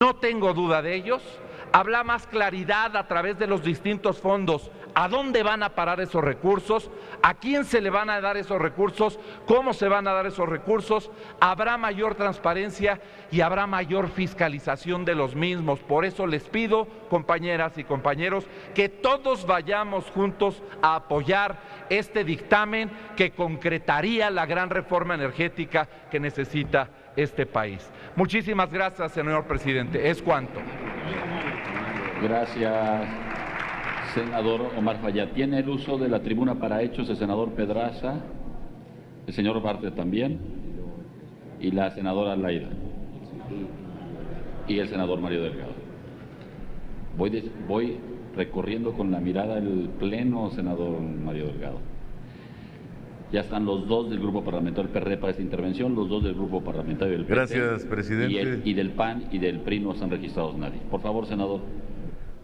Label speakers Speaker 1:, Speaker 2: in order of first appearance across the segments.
Speaker 1: No tengo duda de ellos. Habrá más claridad a través de los distintos fondos, a dónde van a parar esos recursos, a quién se le van a dar esos recursos, cómo se van a dar esos recursos, habrá mayor transparencia y habrá mayor fiscalización de los mismos. Por eso les pido, compañeras y compañeros, que todos vayamos juntos a apoyar este dictamen que concretaría la gran reforma energética que necesita este país. Muchísimas gracias, señor presidente. Es cuanto.
Speaker 2: Gracias, senador Omar Fayad. Tiene el uso de la tribuna para hechos el senador Pedraza, el señor Bartlett también, y la senadora Laida, y el senador Mario Delgado. Voy recorriendo con la mirada el pleno, senador Mario Delgado. Ya están los dos del Grupo Parlamentario del PRD para esta intervención, los dos del Grupo Parlamentario del PT.
Speaker 3: Gracias, presidente.
Speaker 2: Y del PAN y del PRI no están registrados nadie. Por favor, senador.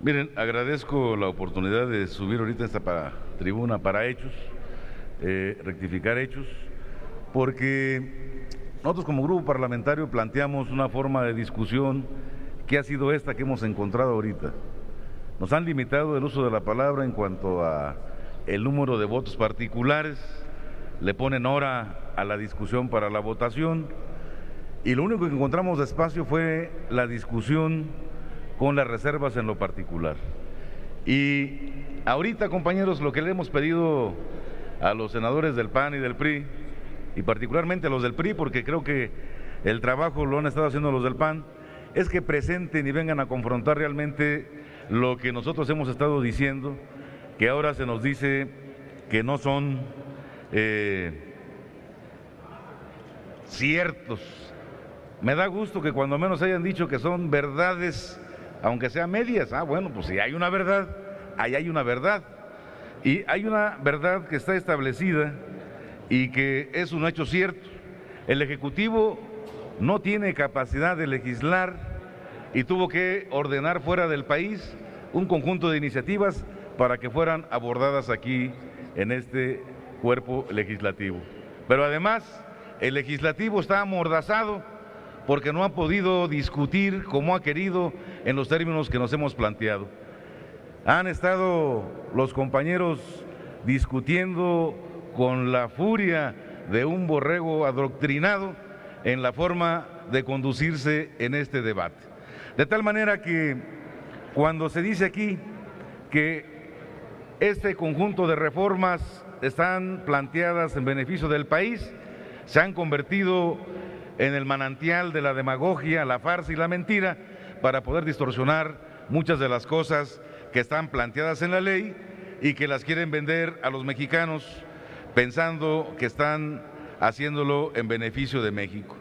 Speaker 3: Miren, agradezco la oportunidad de subir ahorita esta tribuna para hechos, rectificar hechos, porque nosotros como grupo parlamentario planteamos una forma de discusión que ha sido esta que hemos encontrado ahorita. Nos han limitado el uso de la palabra en cuanto a el número de votos particulares, le ponen hora a la discusión para la votación, y lo único que encontramos de espacio fue la discusión con las reservas en lo particular. Y ahorita, compañeros, lo que le hemos pedido a los senadores del PAN y del PRI, y particularmente a los del PRI, porque creo que el trabajo lo han estado haciendo los del PAN, es que presenten y vengan a confrontar realmente lo que nosotros hemos estado diciendo, que ahora se nos dice que no son ciertos. Me da gusto que cuando menos hayan dicho que son verdades, aunque sean medias. Bueno, pues si hay una verdad, ahí hay una verdad. Y hay una verdad que está establecida y que es un hecho cierto. El Ejecutivo no tiene capacidad de legislar y tuvo que ordenar fuera del país un conjunto de iniciativas para que fueran abordadas aquí en este cuerpo legislativo. Pero además, el legislativo está amordazado porque no ha podido discutir como ha querido en los términos que nos hemos planteado. Han estado los compañeros discutiendo con la furia de un borrego adoctrinado en la forma de conducirse en este debate. De tal manera que cuando se dice aquí que este conjunto de reformas están planteadas en beneficio del país, se han convertido en el manantial de la demagogia, la farsa y la mentira para poder distorsionar muchas de las cosas que están planteadas en la ley y que las quieren vender a los mexicanos pensando que están haciéndolo en beneficio de México.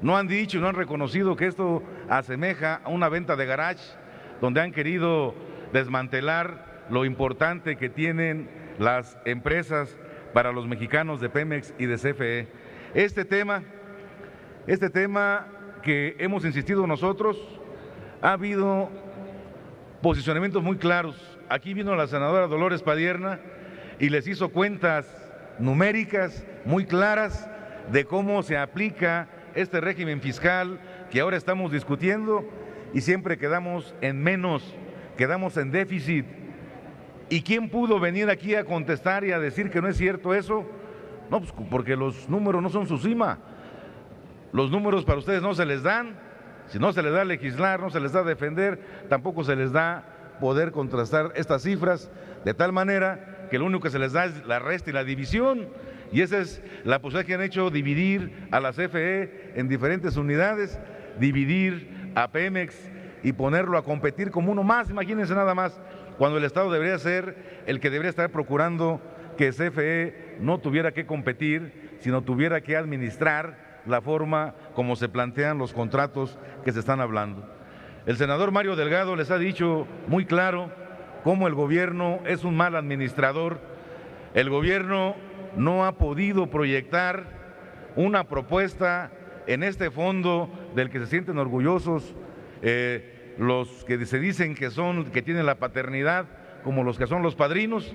Speaker 3: No han dicho, no han reconocido que esto asemeja a una venta de garage donde han querido desmantelar lo importante que tienen las empresas para los mexicanos de Pemex y de CFE. Este tema que hemos insistido nosotros, ha habido posicionamientos muy claros. Aquí vino la senadora Dolores Padierna y les hizo cuentas numéricas muy claras de cómo se aplica este régimen fiscal que ahora estamos discutiendo y siempre quedamos en menos, quedamos en déficit. ¿Y quién pudo venir aquí a contestar y a decir que no es cierto eso? No, pues porque los números no son su cima. Los números para ustedes no se les dan, si no se les da legislar, no se les da defender, tampoco se les da poder contrastar estas cifras, de tal manera que lo único que se les da es la resta y la división, y esa es la posibilidad que han hecho, dividir a la CFE en diferentes unidades, dividir a Pemex y ponerlo a competir como uno más, imagínense nada más, cuando el Estado debería ser el que debería estar procurando que CFE no tuviera que competir, sino tuviera que administrar la forma como se plantean los contratos que se están hablando. El senador Mario Delgado les ha dicho muy claro cómo el gobierno es un mal administrador. El gobierno no ha podido proyectar una propuesta en este fondo del que se sienten orgullosos los que se dicen que tienen la paternidad, como los que son los padrinos,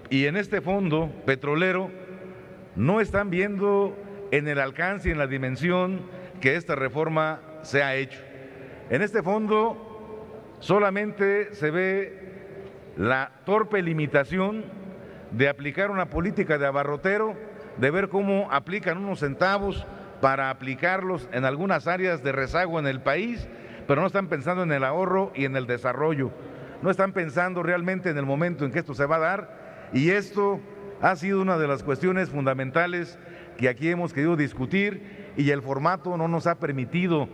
Speaker 3: y en este fondo petrolero no están viendo en el alcance y en la dimensión que esta reforma se ha hecho. En este fondo solamente se ve la torpe limitación de aplicar una política de abarrotero, de ver cómo aplican unos centavos para aplicarlos en algunas áreas de rezago en el país, pero no están pensando en el ahorro y en el desarrollo, no están pensando realmente en el momento en que esto se va a dar, y esto ha sido una de las cuestiones fundamentales que aquí hemos querido discutir y el formato no nos ha permitido.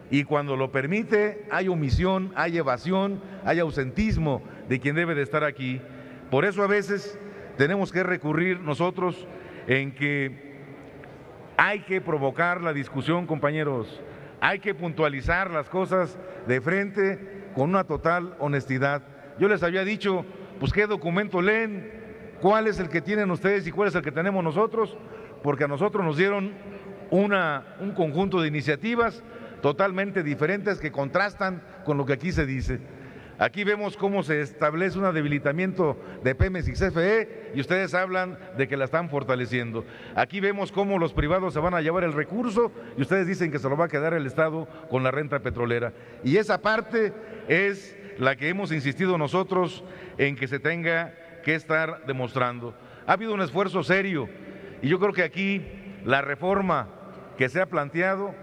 Speaker 3: Y cuando lo permite, hay omisión, hay evasión, hay ausentismo de quien debe de estar aquí. Por eso a veces tenemos que recurrir nosotros en que hay que provocar la discusión, compañeros, hay que puntualizar las cosas de frente con una total honestidad. Yo les había dicho, pues qué documento leen, cuál es el que tienen ustedes y cuál es el que tenemos nosotros, porque a nosotros nos dieron un conjunto de iniciativas totalmente diferentes que contrastan con lo que aquí se dice. Aquí vemos cómo se establece un debilitamiento de Pemex y CFE y ustedes hablan de que la están fortaleciendo. Aquí vemos cómo los privados se van a llevar el recurso y ustedes dicen que se lo va a quedar el Estado con la renta petrolera. Y esa parte es la que hemos insistido nosotros en que se tenga que estar demostrando. Ha habido un esfuerzo serio y yo creo que aquí la reforma que se ha planteado,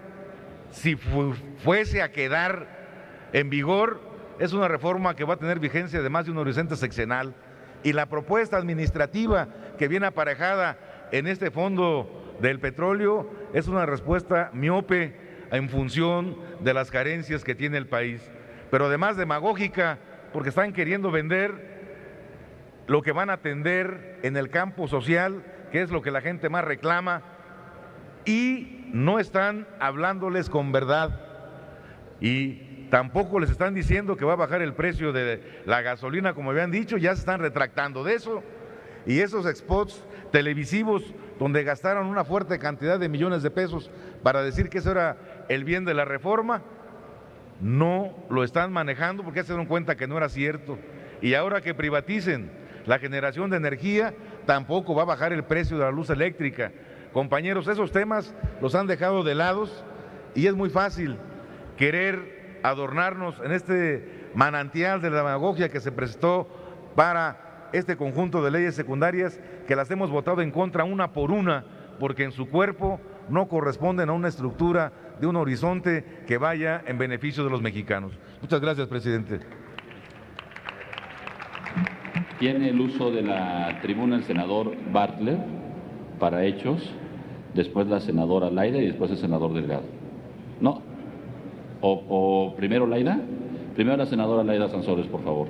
Speaker 3: si fuese a quedar en vigor, es una reforma que va a tener vigencia de más de un horizonte sexenal, y la propuesta administrativa que viene aparejada en este fondo del petróleo es una respuesta miope en función de las carencias que tiene el país, pero además demagógica, porque están queriendo vender lo que van a atender en el campo social, que es lo que la gente más reclama, y no están hablándoles con verdad, y tampoco les están diciendo que va a bajar el precio de la gasolina, como habían dicho, ya se están retractando de eso, y esos spots televisivos donde gastaron una fuerte cantidad de millones de pesos para decir que eso era el bien de la reforma, no lo están manejando porque ya se dieron cuenta que no era cierto, y ahora que privaticen la generación de energía, tampoco va a bajar el precio de la luz eléctrica. Compañeros, esos temas los han dejado de lado y es muy fácil querer adornarnos en este manantial de la demagogia que se prestó para este conjunto de leyes secundarias que las hemos votado en contra una por una, porque en su cuerpo no corresponden a una estructura de un horizonte que vaya en beneficio de los mexicanos. Muchas gracias, presidente.
Speaker 2: Tiene el uso de la tribuna el senador Bartlett para hechos, después la senadora Laida y después el senador Delgado. ¿No? ¿O primero Laida? Primero la senadora Laida Sansores, por favor.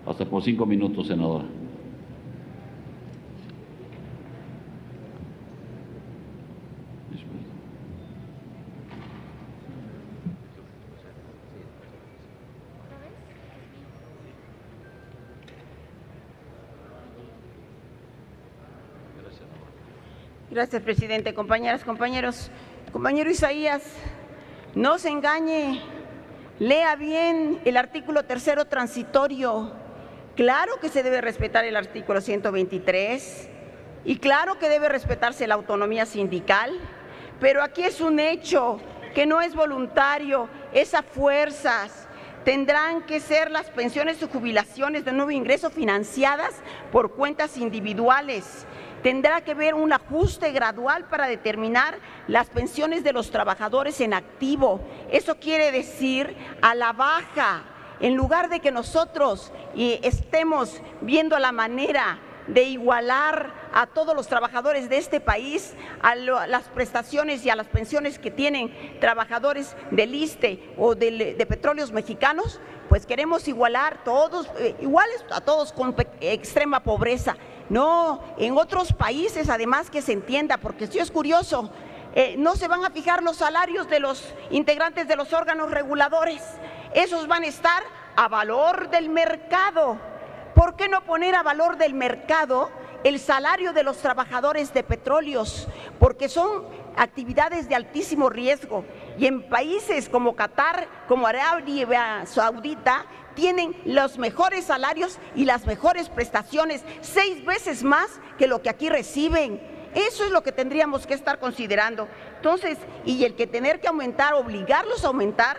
Speaker 2: Hasta por 5 minutos, senadora.
Speaker 4: Gracias, presidente. Compañeras, compañeros. Compañero Isaías, no se engañe, lea bien el artículo 3º transitorio. Claro que se debe respetar el artículo 123 y claro que debe respetarse la autonomía sindical, pero aquí es un hecho que no es voluntario, es a fuerzas. Tendrán que ser las pensiones o jubilaciones de nuevo ingreso financiadas por cuentas individuales. Tendrá que haber un ajuste gradual para determinar las pensiones de los trabajadores en activo. Eso quiere decir a la baja, en lugar de que nosotros estemos viendo la manera de igualar a todos los trabajadores de este país a las prestaciones y a las pensiones que tienen trabajadores del ISSSTE o de Petróleos Mexicanos, pues queremos igualar todos, iguales a todos con extrema pobreza. No, en otros países, además, que se entienda, porque sí es curioso, no se van a fijar los salarios de los integrantes de los órganos reguladores, esos van a estar a valor del mercado. ¿Por qué no poner a valor del mercado el salario de los trabajadores de petróleos? Porque son actividades de altísimo riesgo y en países como Qatar, como Arabia Saudita, tienen los mejores salarios y las mejores prestaciones, 6 veces más que lo que aquí reciben. Eso es lo que tendríamos que estar considerando. Entonces, y el que tener que aumentar, obligarlos a aumentar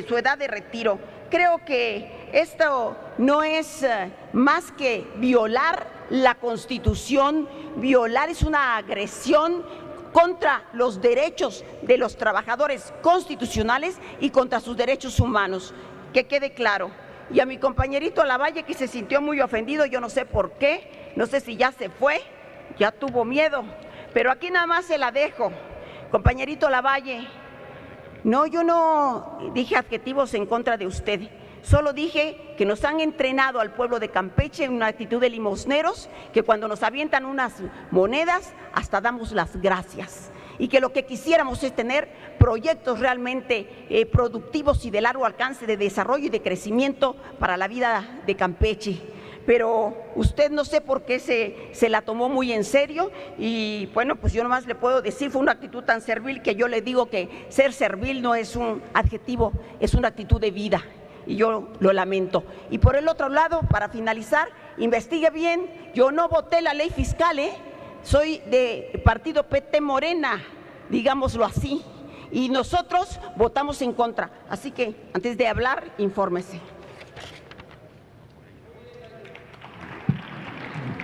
Speaker 4: su edad de retiro. Creo que esto no es más que violar la Constitución. Violar es una agresión contra los derechos de los trabajadores constitucionales y contra sus derechos humanos. Que quede claro. Y a mi compañerito Lavalle, que se sintió muy ofendido, yo no sé por qué, no sé si ya se fue, ya tuvo miedo, pero aquí nada más se la dejo. Compañerito Lavalle, no, yo no dije adjetivos en contra de usted, solo dije que nos han entrenado al pueblo de Campeche en una actitud de limosneros, que cuando nos avientan unas monedas hasta damos las gracias. Y que lo que quisiéramos es tener proyectos realmente productivos y de largo alcance de desarrollo y de crecimiento para la vida de Campeche. Pero usted no sé por qué se la tomó muy en serio y bueno, pues yo nomás le puedo decir, fue una actitud tan servil que yo le digo que ser servil no es un adjetivo, es una actitud de vida y yo lo lamento. Y por el otro lado, para finalizar, investigue bien, yo no voté la ley fiscal, soy de partido PT Morena, digámoslo así, y nosotros votamos en contra. Así que, antes de hablar, infórmese.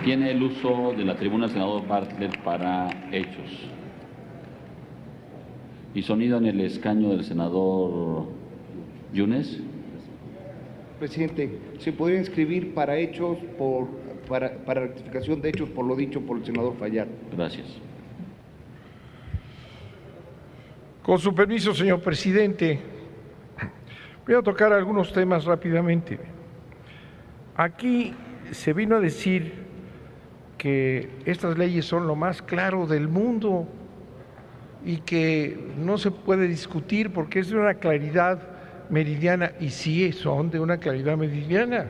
Speaker 2: Tiene el uso de la tribuna el senador Bartlett para hechos. Y sonido en el escaño del senador Yunes.
Speaker 5: Presidente, ¿se podría inscribir para hechos para rectificación de hechos por lo dicho por el senador Fallar?
Speaker 2: Gracias.
Speaker 6: Con su permiso, señor presidente, voy a tocar algunos temas rápidamente. Aquí se vino a decir que estas leyes son lo más claro del mundo y que no se puede discutir porque es de una claridad meridiana, y sí son de una claridad meridiana.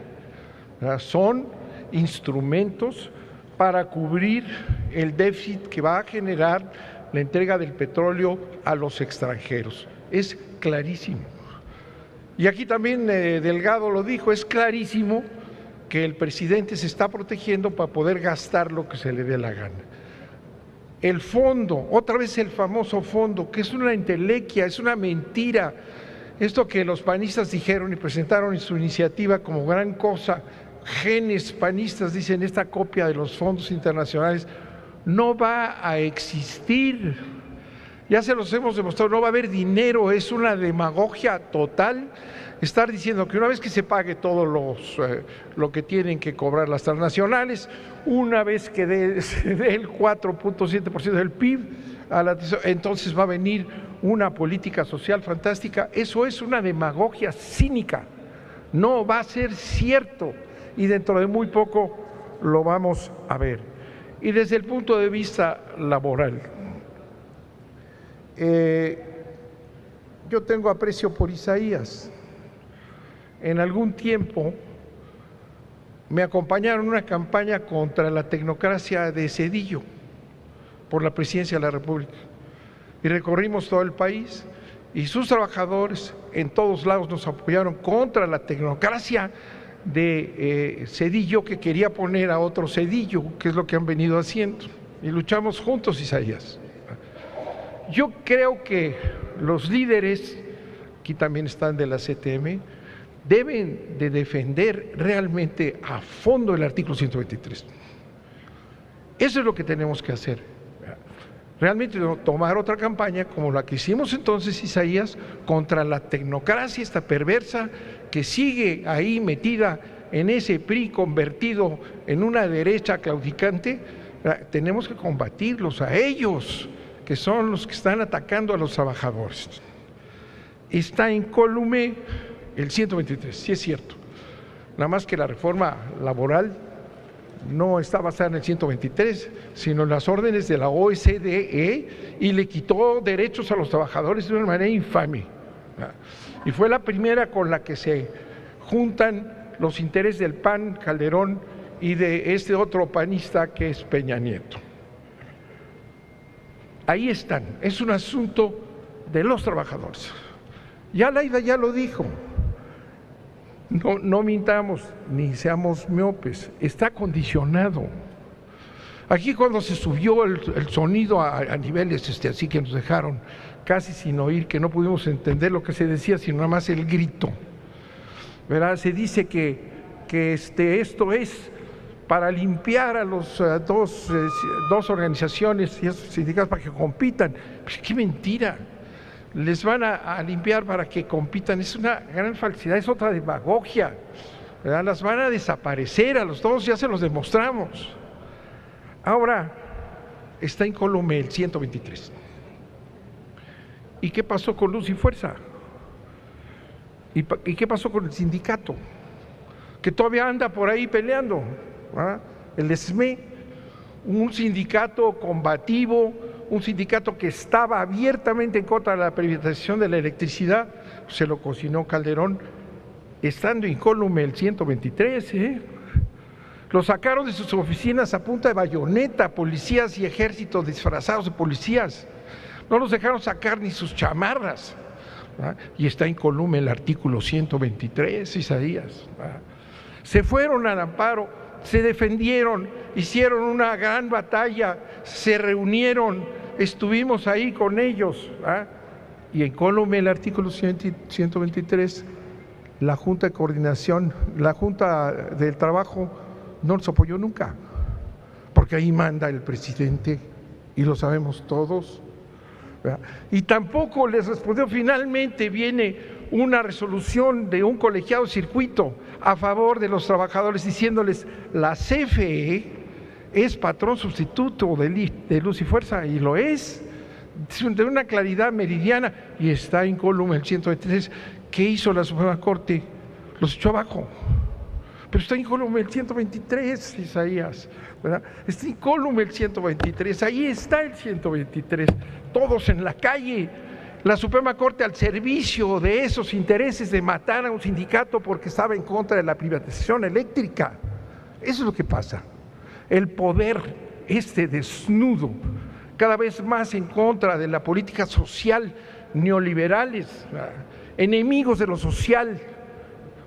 Speaker 6: Son instrumentos para cubrir el déficit que va a generar la entrega del petróleo a los extranjeros. Es clarísimo. Y aquí también Delgado lo dijo, es clarísimo que el presidente se está protegiendo para poder gastar lo que se le dé la gana. El fondo, otra vez el famoso fondo, que es una entelequia, es una mentira. Esto que los panistas dijeron y presentaron en su iniciativa como gran cosa, genes panistas dicen esta copia de los fondos internacionales, no va a existir. Ya se los hemos demostrado, no va a haber dinero, es una demagogia total estar diciendo que una vez que se pague todo lo que tienen que cobrar las transnacionales, una vez que se dé el 4.7% del PIB, entonces va a venir una política social fantástica. Eso es una demagogia cínica, no va a ser cierto y dentro de muy poco lo vamos a ver. Y desde el punto de vista laboral, yo tengo aprecio por Isaías. En algún tiempo me acompañaron en una campaña contra la tecnocracia de Zedillo por la presidencia de la República y recorrimos todo el país y sus trabajadores en todos lados nos apoyaron contra la tecnocracia de Zedillo, que quería poner a otro Zedillo, que es lo que han venido haciendo, y luchamos juntos, Isaías. Yo creo que los líderes, aquí también están de la CTM, deben de defender realmente a fondo el artículo 123. Eso es lo que tenemos que hacer. Realmente tomar otra campaña como la que hicimos entonces, Isaías, contra la tecnocracia, esta perversa, que sigue ahí metida en ese PRI convertido en una derecha claudicante. Tenemos que combatirlos a ellos, que son los que están atacando a los trabajadores. Está incólume el 123, sí es cierto, nada más que la reforma laboral no está basada en el 123, sino en las órdenes de la OCDE y le quitó derechos a los trabajadores de una manera infame. Y fue la primera con la que se juntan los intereses del PAN, Calderón, y de este otro panista que es Peña Nieto. Ahí están, es un asunto de los trabajadores. Ya Laida ya lo dijo. No mintamos ni seamos miopes, está condicionado. Aquí cuando se subió el sonido a niveles así que nos dejaron casi sin oír, que no pudimos entender lo que se decía, sino nada más el grito, ¿verdad? Se dice que esto es para limpiar a los dos organizaciones y esos sindicatos para que compitan. Pues, ¡qué mentira! Les van a limpiar para que compitan. Es una gran falsedad, es otra demagogia, ¿verdad? Las van a desaparecer, a los dos ya se los demostramos. Ahora está incólume el 123. ¿Y qué pasó con Luz y Fuerza? ¿Y qué pasó con el sindicato? Que todavía anda por ahí peleando, ¿verdad? El SME, un sindicato combativo, un sindicato que estaba abiertamente en contra de la privatización de la electricidad, se lo cocinó Calderón, estando incólume el 123, Lo sacaron de sus oficinas a punta de bayoneta, policías y ejércitos disfrazados de policías. No los dejaron sacar ni sus chamarras, ¿verdad? Y está incólume el artículo 123, Isaías, ¿verdad? Se fueron al amparo, se defendieron, hicieron una gran batalla, se reunieron, estuvimos ahí con ellos, ¿verdad? Y incólume el artículo 123, la Junta de Coordinación, la Junta del Trabajo no nos apoyó nunca, porque ahí manda el presidente y lo sabemos todos, ¿verdad? Y tampoco les respondió. Finalmente viene una resolución de un colegiado circuito a favor de los trabajadores diciéndoles: la CFE es patrón sustituto de Luz y Fuerza, y lo es, de una claridad meridiana, y está incólume el 123. ¿Qué hizo la Suprema Corte? Los echó abajo. Pero está incólume el 123, Isaías, ¿verdad? Está incólume el 123, ahí está el 123, todos en la calle. La Suprema Corte al servicio de esos intereses de matar a un sindicato porque estaba en contra de la privatización eléctrica. Eso es lo que pasa. El poder desnudo, cada vez más en contra de la política social, neoliberales, ¿verdad? Enemigos de lo social,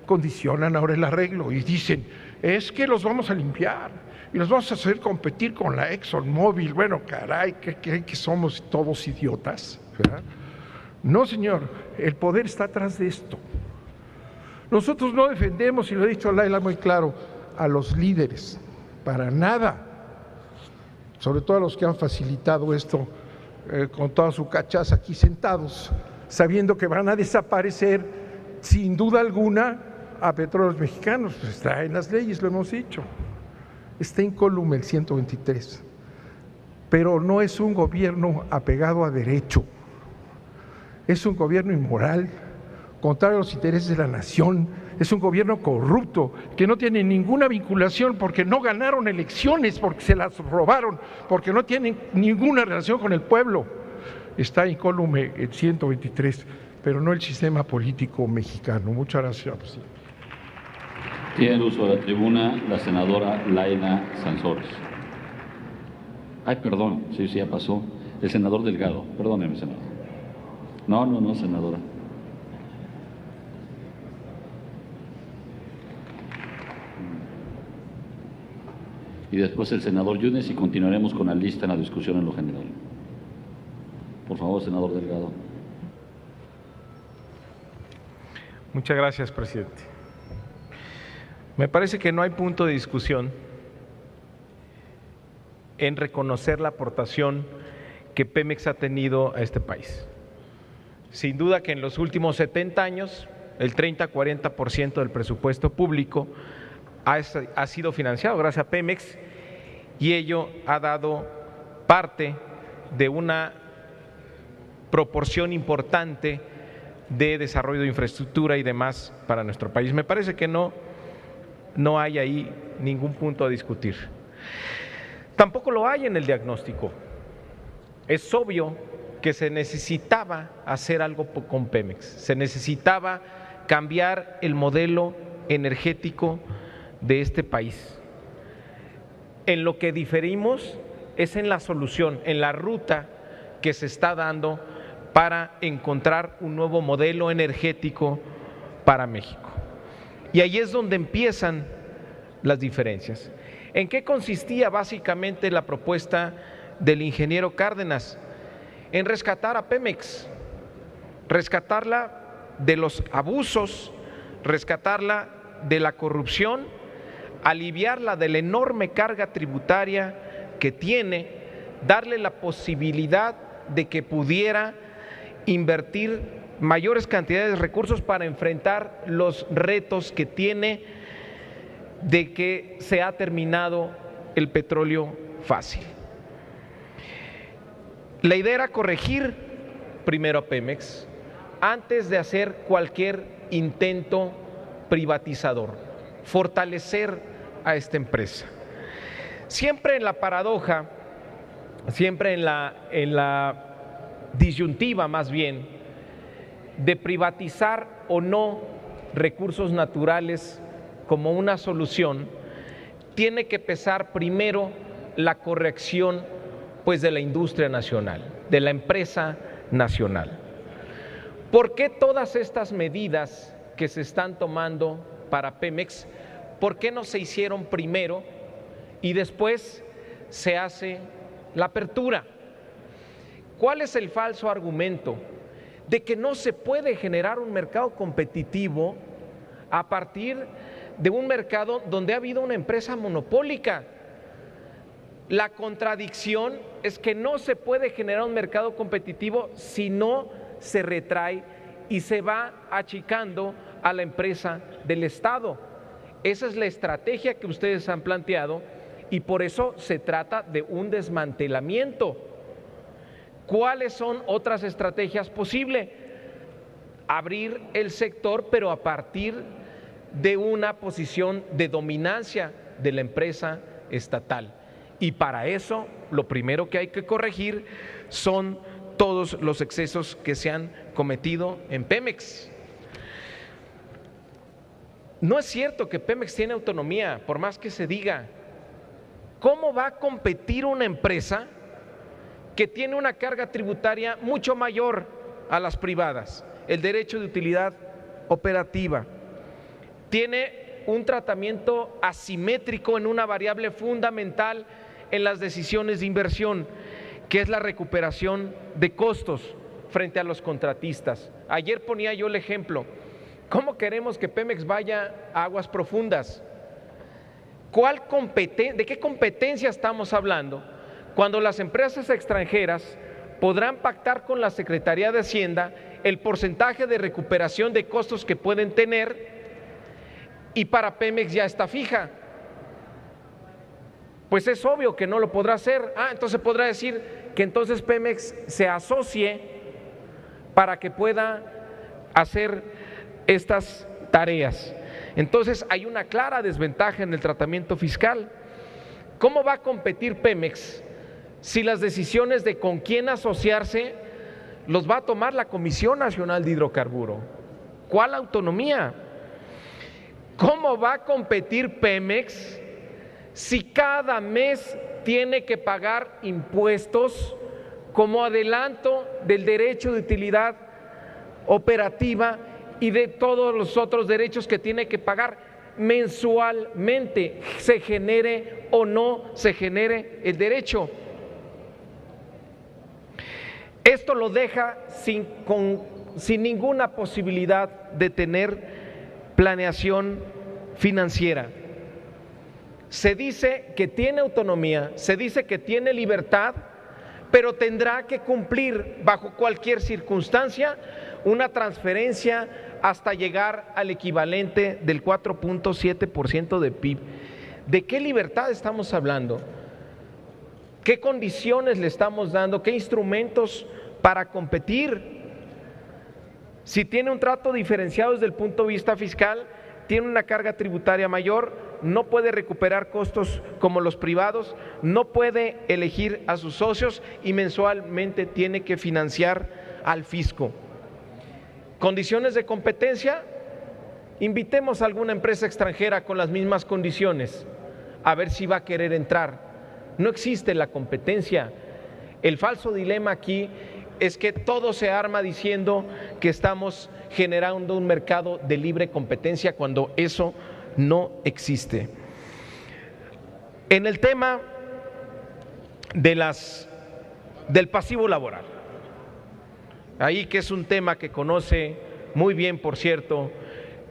Speaker 6: condicionan ahora el arreglo y dicen: es que los vamos a limpiar y los vamos a hacer competir con la ExxonMobil. Bueno, caray, que somos todos idiotas, ¿verdad? No, señor, el poder está atrás de esto. Nosotros no defendemos, y lo ha dicho Laila muy claro, a los líderes, para nada, sobre todo a los que han facilitado esto con toda su cachaza aquí sentados, sabiendo que van a desaparecer sin duda alguna a Petróleos Mexicanos. Pues está en las leyes, lo hemos dicho. Está incólume el 123, pero no es un gobierno apegado a derecho, es un gobierno inmoral, contrario a los intereses de la nación, es un gobierno corrupto que no tiene ninguna vinculación porque no ganaron elecciones, porque se las robaron, porque no tienen ninguna relación con el pueblo. Está incólume el 123, pero no el sistema político mexicano. Muchas gracias, señor presidente.
Speaker 2: Tiene el uso de la tribuna la senadora Laila Sansores. Ay, perdón, sí, ya pasó. El senador Delgado, perdóneme, senador. No, senadora. Y después el senador Yunes, y continuaremos con la lista en la discusión en lo general. Por favor, senador Delgado.
Speaker 7: Muchas gracias, presidente. Me parece que no hay punto de discusión en reconocer la aportación que Pemex ha tenido a este país. Sin duda que en los últimos 70 años, el 30-40% del presupuesto público ha sido financiado gracias a Pemex, y ello ha dado parte de una proporción importante de desarrollo de infraestructura y demás para nuestro país. Me parece que no hay ahí ningún punto a discutir. Tampoco lo hay en el diagnóstico. Es obvio que se necesitaba hacer algo con Pemex, se necesitaba cambiar el modelo energético de este país. En lo que diferimos es en la solución, en la ruta que se está dando para encontrar un nuevo modelo energético para México. Y ahí es donde empiezan las diferencias. ¿En qué consistía básicamente la propuesta del ingeniero Cárdenas? En rescatar a Pemex, rescatarla de los abusos, rescatarla de la corrupción, aliviarla de la enorme carga tributaria que tiene, darle la posibilidad de que pudiera invertir mayores cantidades de recursos para enfrentar los retos que tiene de que se ha terminado el petróleo fácil. La idea era corregir primero a Pemex antes de hacer cualquier intento privatizador, fortalecer a esta empresa. Siempre en la paradoja, siempre en la disyuntiva más bien, de privatizar o no recursos naturales como una solución, tiene que pesar primero la corrección pues de la industria nacional, de la empresa nacional. ¿Por qué todas estas medidas que se están tomando para Pemex, por qué no se hicieron primero y después se hace la apertura? ¿Cuál es el falso argumento? De que no se puede generar un mercado competitivo a partir de un mercado donde ha habido una empresa monopólica. La contradicción es que no se puede generar un mercado competitivo si no se retrae y se va achicando a la empresa del Estado. Esa es la estrategia que ustedes han planteado y por eso se trata de un desmantelamiento. ¿Cuáles son otras estrategias posibles? Abrir el sector, pero a partir de una posición de dominancia de la empresa estatal. Y para eso, lo primero que hay que corregir son todos los excesos que se han cometido en Pemex. No es cierto que Pemex tiene autonomía, por más que se diga. ¿Cómo va a competir una empresa que tiene una carga tributaria mucho mayor a las privadas? El derecho de utilidad operativa. Tiene un tratamiento asimétrico en una variable fundamental en las decisiones de inversión, que es la recuperación de costos frente a los contratistas. Ayer ponía yo el ejemplo. ¿Cómo queremos que Pemex vaya a aguas profundas? ¿De qué competencia estamos hablando? Cuando las empresas extranjeras podrán pactar con la Secretaría de Hacienda el porcentaje de recuperación de costos que pueden tener y para Pemex ya está fija. Pues es obvio que no lo podrá hacer. Entonces podrá decir que entonces Pemex se asocie para que pueda hacer estas tareas. Entonces hay una clara desventaja en el tratamiento fiscal. ¿Cómo va a competir Pemex si las decisiones de con quién asociarse los va a tomar la Comisión Nacional de Hidrocarburo? ¿Cuál autonomía? ¿Cómo va a competir Pemex si cada mes tiene que pagar impuestos como adelanto del derecho de utilidad operativa y de todos los otros derechos que tiene que pagar mensualmente, se genere o no se genere el derecho? Esto lo deja sin ninguna posibilidad de tener planeación financiera. Se dice que tiene autonomía, se dice que tiene libertad, pero tendrá que cumplir bajo cualquier circunstancia una transferencia hasta llegar al equivalente del 4.7% de PIB. ¿De qué libertad estamos hablando? ¿Qué condiciones le estamos dando? ¿Qué instrumentos para competir? Si tiene un trato diferenciado desde el punto de vista fiscal, tiene una carga tributaria mayor, no puede recuperar costos como los privados, no puede elegir a sus socios y mensualmente tiene que financiar al fisco. ¿Condiciones de competencia? Invitemos a alguna empresa extranjera con las mismas condiciones, a ver si va a querer entrar. No existe la competencia. El falso dilema aquí es que todo se arma diciendo que estamos generando un mercado de libre competencia cuando eso no existe. En el tema del pasivo laboral, ahí que es un tema que conoce muy bien, por cierto,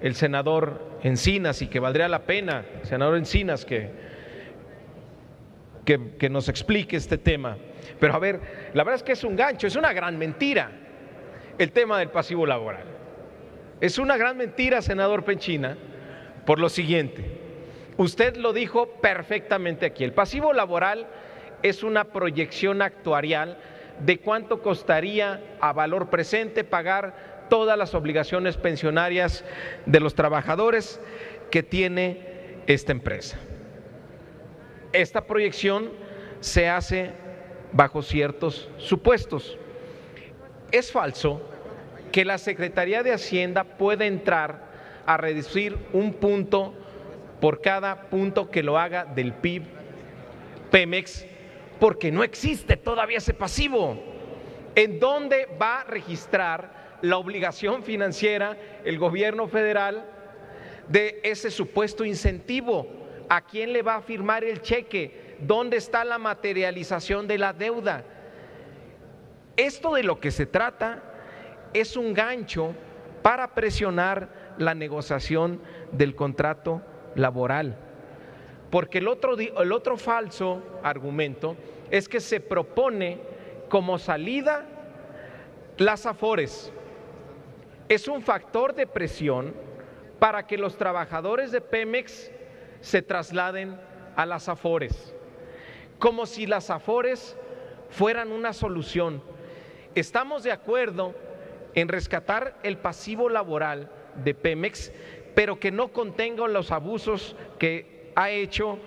Speaker 7: el senador Encinas, y que valdría la pena, senador Encinas, que nos explique este tema. Pero a ver, la verdad es que es un gancho, es una gran mentira el tema del pasivo laboral. Es una gran mentira, senador Penchina, por lo siguiente. Usted lo dijo perfectamente aquí. El pasivo laboral es una proyección actuarial de cuánto costaría a valor presente pagar todas las obligaciones pensionarias de los trabajadores que tiene esta empresa. Esta proyección se hace bajo ciertos supuestos. Es falso que la Secretaría de Hacienda puede entrar a reducir un punto por cada punto que lo haga del PIB Pemex, porque no existe todavía ese pasivo. ¿En dónde va a registrar la obligación financiera el gobierno federal de ese supuesto incentivo? ¿A quién le va a firmar el cheque? ¿Dónde está la materialización de la deuda? Esto de lo que se trata es un gancho para presionar la negociación del contrato laboral. Porque el otro falso argumento es que se propone como salida las Afores. Es un factor de presión para que los trabajadores de Pemex se trasladen a las Afores, como si las Afores fueran una solución. Estamos de acuerdo en rescatar el pasivo laboral de Pemex, pero que no contenga los abusos que ha hecho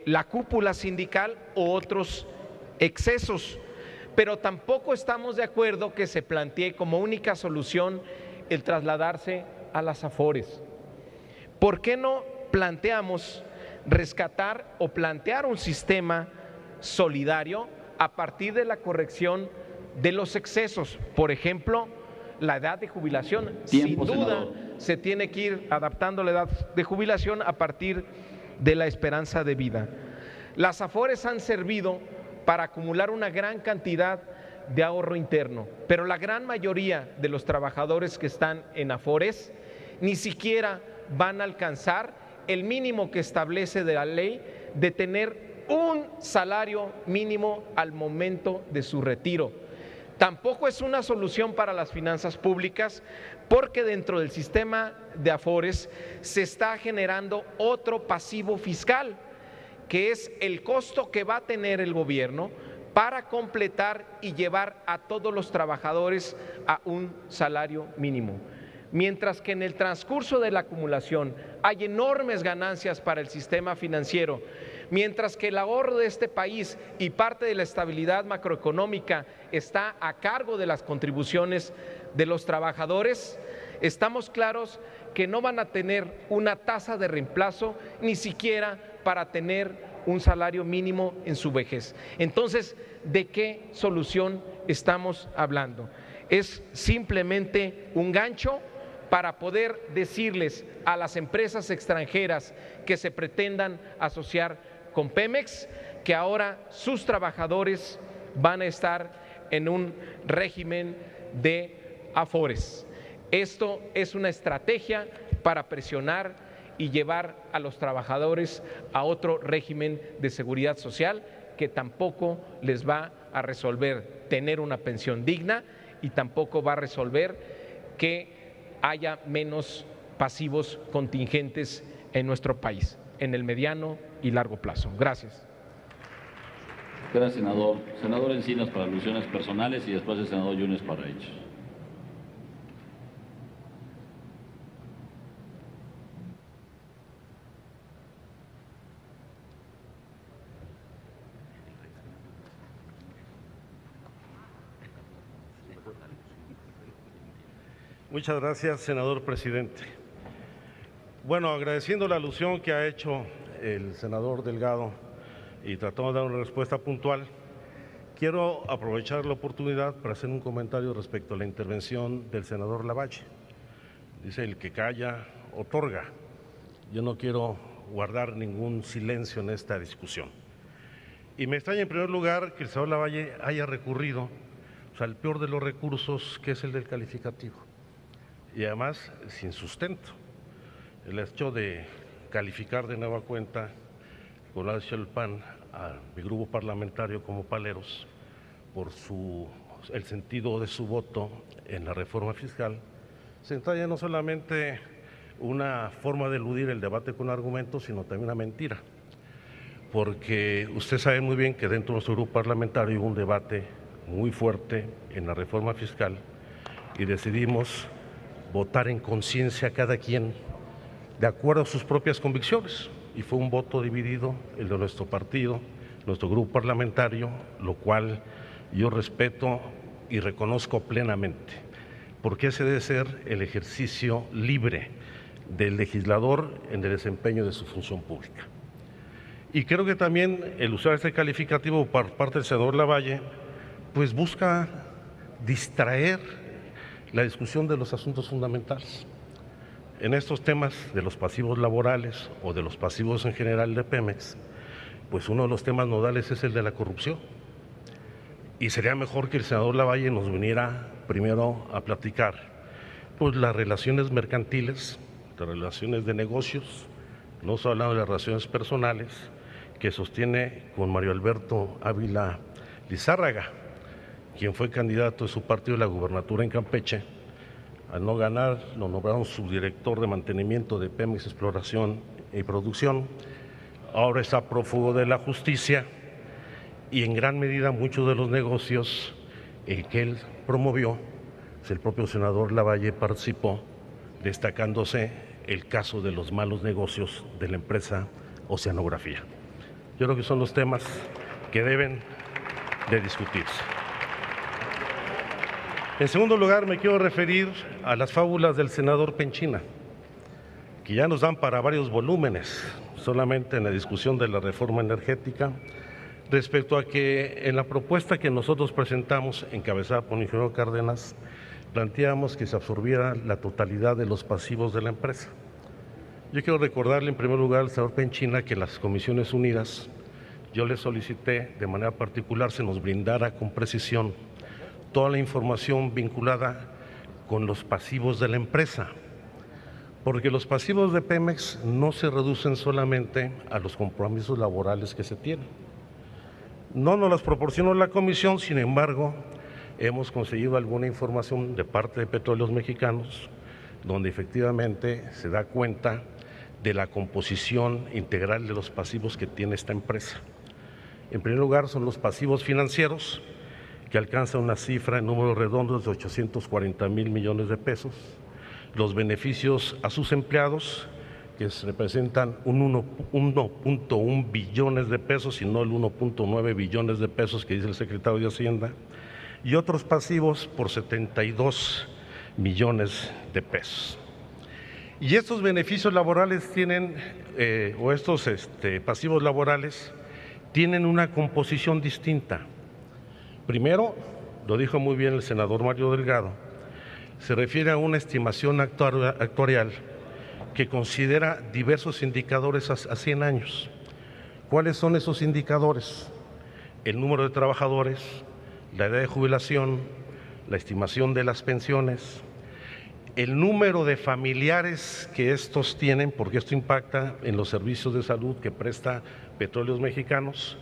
Speaker 7: la cúpula sindical o otros excesos. Pero tampoco estamos de acuerdo que se plantee como única solución el trasladarse a las Afores. ¿Por qué no planteamos rescatar o plantear un sistema solidario a partir de la corrección de los excesos? Por ejemplo, la edad de jubilación. Sin duda se tiene que ir adaptando la edad de jubilación a partir de la esperanza de vida. Las Afores han servido para acumular una gran cantidad de ahorro interno, pero la gran mayoría de los trabajadores que están en Afores ni siquiera van a alcanzar el mínimo que establece de la ley de tener un salario mínimo al momento de su retiro. Tampoco es una solución para las finanzas públicas, porque dentro del sistema de Afores se está generando otro pasivo fiscal, que es el costo que va a tener el gobierno para completar y llevar a todos los trabajadores a un salario mínimo. Mientras que en el transcurso de la acumulación hay enormes ganancias para el sistema financiero, mientras que el ahorro de este país y parte de la estabilidad macroeconómica está a cargo de las contribuciones de los trabajadores, estamos claros que no van a tener una tasa de reemplazo ni siquiera para tener un salario mínimo en su vejez. Entonces, ¿de qué solución estamos hablando? Es simplemente un gancho para poder decirles a las empresas extranjeras que se pretendan asociar con Pemex que ahora sus trabajadores van a estar en un régimen de Afores. Esto es una estrategia para presionar y llevar a los trabajadores a otro régimen de seguridad social que tampoco les va a resolver tener una pensión digna y tampoco va a resolver que haya menos pasivos contingentes en nuestro país en el mediano y largo plazo. Gracias.
Speaker 2: Gracias, senador. Senador Encinas para alusiones personales y después el senador Yunes para hechos.
Speaker 8: Muchas gracias, senador presidente. Bueno, agradeciendo la alusión que ha hecho el senador Delgado y tratando de dar una respuesta puntual, quiero aprovechar la oportunidad para hacer un comentario respecto a la intervención del senador Lavalle. Dice: el que calla, otorga. Yo no quiero guardar ningún silencio en esta discusión. Y me extraña en primer lugar que el senador Lavalle haya recurrido al peor de los recursos, que es el del calificativo, y además sin sustento. El hecho de calificar de nueva cuenta, con la el PAN, a mi grupo parlamentario como paleros por el sentido de su voto en la reforma fiscal, se entraña no solamente una forma de eludir el debate con argumentos, sino también una mentira, porque usted sabe muy bien que dentro de nuestro grupo parlamentario hubo un debate muy fuerte en la reforma fiscal y decidimos votar en conciencia cada quien de acuerdo a sus propias convicciones, y fue un voto dividido el de nuestro partido, nuestro grupo parlamentario, lo cual yo respeto y reconozco plenamente, porque ese debe ser el ejercicio libre del legislador en el desempeño de su función pública. Y creo que también el usar este calificativo por parte del senador Lavalle pues busca distraer la discusión de los asuntos fundamentales. En estos temas de los pasivos laborales o de los pasivos en general de Pemex, pues uno de los temas nodales es el de la corrupción. Y sería mejor que el senador Lavalle nos viniera primero a platicar pues las relaciones mercantiles, las relaciones de negocios, no solo hablando de las relaciones personales, que sostiene con Mario Alberto Ávila Lizárraga, quien fue candidato de su partido a la gubernatura en Campeche. Al no ganar, lo nombraron subdirector de mantenimiento de Pemex Exploración y Producción. Ahora está prófugo de la justicia y en gran medida muchos de los negocios que él promovió, el propio senador Lavalle participó, destacándose el caso de los malos negocios de la empresa Oceanografía. Yo creo que son los temas que deben de discutirse. En segundo lugar, me quiero referir a las fábulas del senador Penchina, que ya nos dan para varios volúmenes, solamente en la discusión de la reforma energética, respecto a que en la propuesta que nosotros presentamos, encabezada por el ingeniero Cárdenas, planteamos que se absorbiera la totalidad de los pasivos de la empresa. Yo quiero recordarle en primer lugar al senador Penchina que en las Comisiones Unidas yo le solicité de manera particular se nos brindara con precisión toda la información vinculada con los pasivos de la empresa, porque los pasivos de Pemex no se reducen solamente a los compromisos laborales que se tienen. No nos las proporcionó la comisión, sin embargo, hemos conseguido alguna información de parte de Petróleos Mexicanos, donde efectivamente se da cuenta de la composición integral de los pasivos que tiene esta empresa. En primer lugar, son los pasivos financieros, que alcanza una cifra en números redondos de 840,000 millones de pesos, los beneficios a sus empleados, que representan un 1.1 billones de pesos, y no el 1.9 billones de pesos que dice el secretario de Hacienda, y otros pasivos por 72 millones de pesos. Y estos beneficios laborales tienen, estos pasivos laborales, tienen una composición distinta. Primero, lo dijo muy bien el senador Mario Delgado, se refiere a una estimación actuarial que considera diversos indicadores a 100 años. ¿Cuáles son esos indicadores? El número de trabajadores, la edad de jubilación, la estimación de las pensiones, el número de familiares que estos tienen, porque esto impacta en los servicios de salud que presta Petróleos Mexicanos,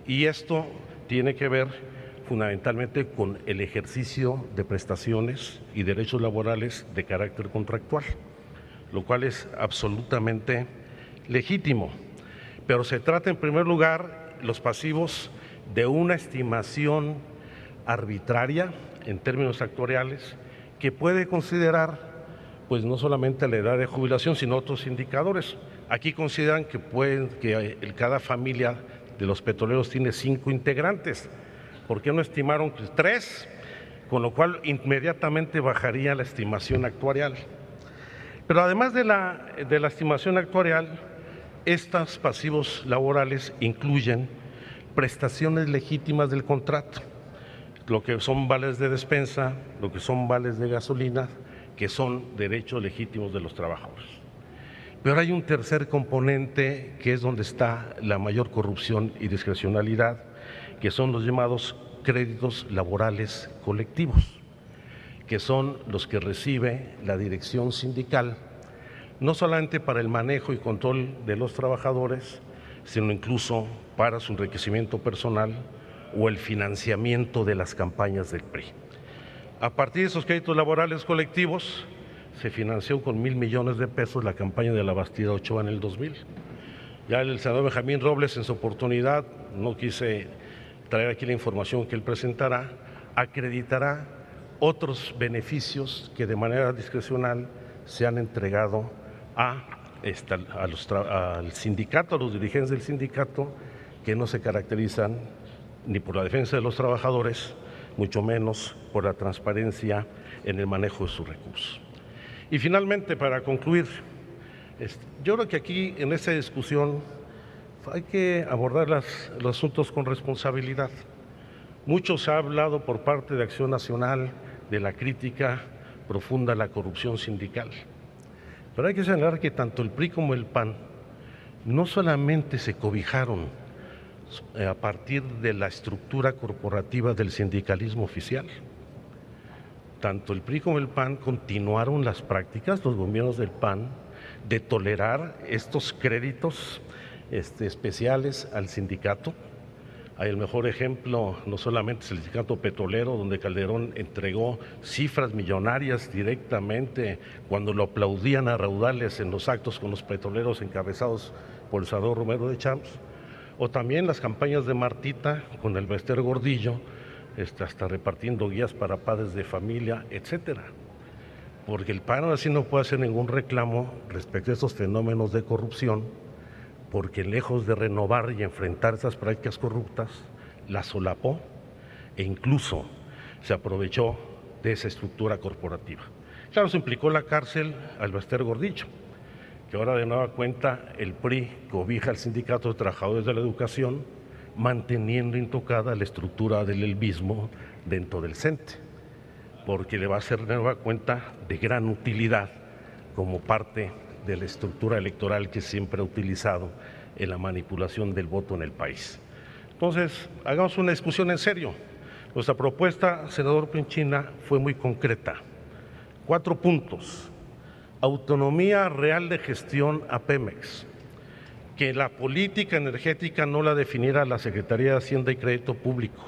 Speaker 8: y esto tiene que ver fundamentalmente con el ejercicio de prestaciones y derechos laborales de carácter contractual, lo cual es absolutamente legítimo. Pero se trata en primer lugar los pasivos de una estimación arbitraria en términos actuariales que puede considerar pues no solamente la edad de jubilación, sino otros indicadores. Aquí consideran que cada familia de los petroleros tiene 5 integrantes. ¿Por qué no estimaron 3? Con lo cual inmediatamente bajaría la estimación actuarial. Pero además de la estimación actuarial, estos pasivos laborales incluyen prestaciones legítimas del contrato, lo que son vales de despensa, lo que son vales de gasolina, que son derechos legítimos de los trabajadores. Pero hay un tercer componente que es donde está la mayor corrupción y discrecionalidad, que son los llamados créditos laborales colectivos, que son los que recibe la dirección sindical, no solamente para el manejo y control de los trabajadores, sino incluso para su enriquecimiento personal o el financiamiento de las campañas del PRI. A partir de esos créditos laborales colectivos, se financió con 1,000 millones de pesos la campaña de la Bastida Ochoa en el 2000. Ya el senador Benjamín Robles, en su oportunidad, no quise traer aquí la información que él presentará, acreditará otros beneficios que de manera discrecional se han entregado al sindicato, a los dirigentes del sindicato, que no se caracterizan ni por la defensa de los trabajadores, mucho menos por la transparencia en el manejo de sus recursos. Y finalmente, para concluir, yo creo que aquí en esta discusión hay que abordar los asuntos con responsabilidad. Mucho se ha hablado por parte de Acción Nacional de la crítica profunda a la corrupción sindical. Pero hay que señalar que tanto el PRI como el PAN no solamente se cobijaron a partir de la estructura corporativa del sindicalismo oficial. Tanto el PRI como el PAN continuaron las prácticas, los gobiernos del PAN, de tolerar estos créditos especiales al sindicato. Hay el mejor ejemplo, no solamente es el sindicato petrolero, donde Calderón entregó cifras millonarias directamente cuando lo aplaudían a raudales en los actos con los petroleros encabezados por el senador Romero de Champs, o también las campañas de Martita con el Bester Gordillo, hasta repartiendo guías para padres de familia, etcétera. Porque el PAN así no puede hacer ningún reclamo respecto a estos fenómenos de corrupción, porque lejos de renovar y enfrentar esas prácticas corruptas, las solapó e incluso se aprovechó de esa estructura corporativa. Claro, se implicó la cárcel al Bester Gordillo, que ahora de nueva cuenta el PRI cobija al Sindicato de Trabajadores de la Educación, manteniendo intocada la estructura del elvismo dentro del CENTE, porque le va a ser de nueva cuenta de gran utilidad como parte de la estructura electoral que siempre ha utilizado en la manipulación del voto en el país. Entonces, hagamos una discusión en serio. Nuestra propuesta, senador Penchina, fue muy concreta. 4 puntos. Autonomía real de gestión a Pemex. Que la política energética no la definiera la Secretaría de Hacienda y Crédito Público,